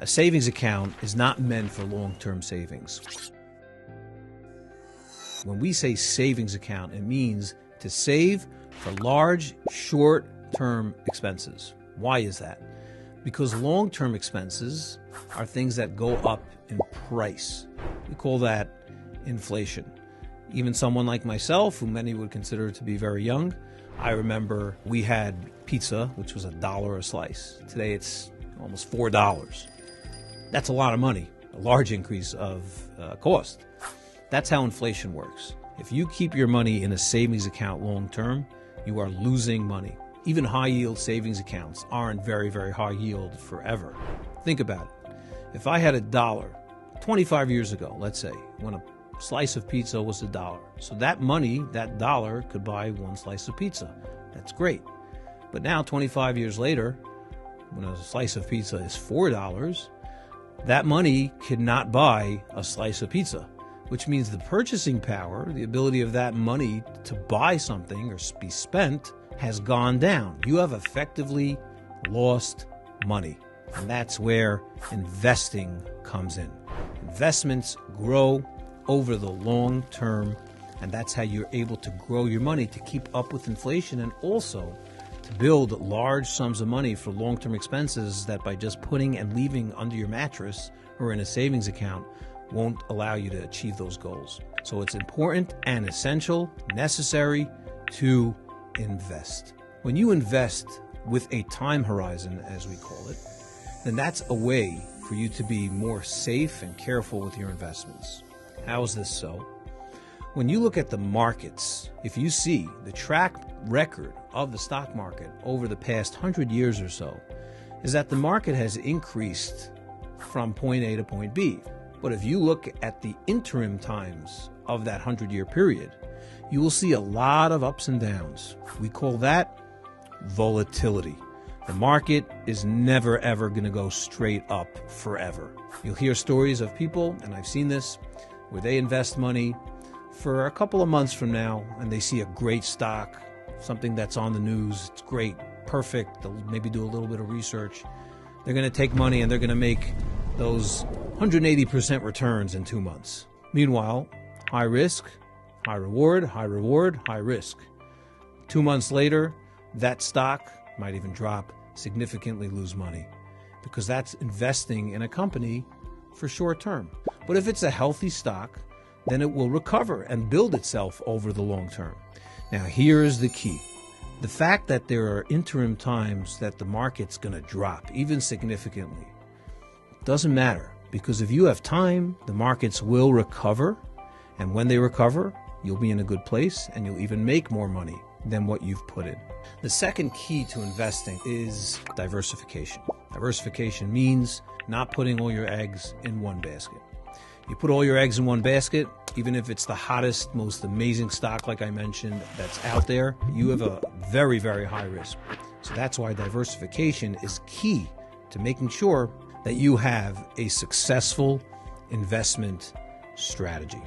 A savings account is not meant for long-term savings. When we say savings account, it means to save for large, short-term expenses. Why is that? Because long-term expenses are things that go up in price. We call that inflation. Even someone like myself, who many would consider to be very young, I remember we had pizza, which was $1 a slice. Today it's almost $4. That's a lot of money, a large increase of cost. That's how inflation works. If you keep your money in a savings account long term, you are losing money. Even high yield savings accounts aren't very, very high yield forever. Think about it. If I had $1 25 years ago, let's say, when a slice of pizza was $1. So that money, that dollar, could buy one slice of pizza. That's great. But now, 25 years later, when a slice of pizza is $4, that money cannot buy a slice of pizza, which means the purchasing power, the ability of that money to buy something or be spent, has gone down. You have effectively lost money. And that's where investing comes in. Investments grow over the long term, and that's how you're able to grow your money to keep up with inflation, and also to build large sums of money for long-term expenses that by just putting and leaving under your mattress or in a savings account won't allow you to achieve those goals. So it's important and essential, necessary to invest. When you invest with a time horizon, as we call it, then that's a way for you to be more safe and careful with your investments. How is this so? When you look at the markets, if you see the track record of the stock market over the past 100 years or so, is that the market has increased from point A to point B. But if you look at the interim times of that 100-year period, you will see a lot of ups and downs. We call that volatility. The market is never ever going to go straight up forever. You'll hear stories of people, and I've seen this, where they invest money for a couple of months from now and they see a great stock, something that's on the news, it's great, perfect, they'll maybe do a little bit of research. They're going to take money and they're going to make those 180% returns in 2 months. Meanwhile, high risk, high reward, high reward, high risk. 2 months later, that stock might even drop, significantly lose money, because that's investing in a company for short term. But if it's a healthy stock, then it will recover and build itself over the long term. Now, here's the key. The fact that there are interim times that the market's going to drop, even significantly, doesn't matter, because if you have time, the markets will recover, and when they recover, you'll be in a good place and you'll even make more money than what you've put in. The second key to investing is diversification. Diversification means not putting all your eggs in one basket. You put all your eggs in one basket, even if it's the hottest, most amazing stock, like I mentioned, that's out there, you have a very, very high risk. So that's why diversification is key to making sure that you have a successful investment strategy.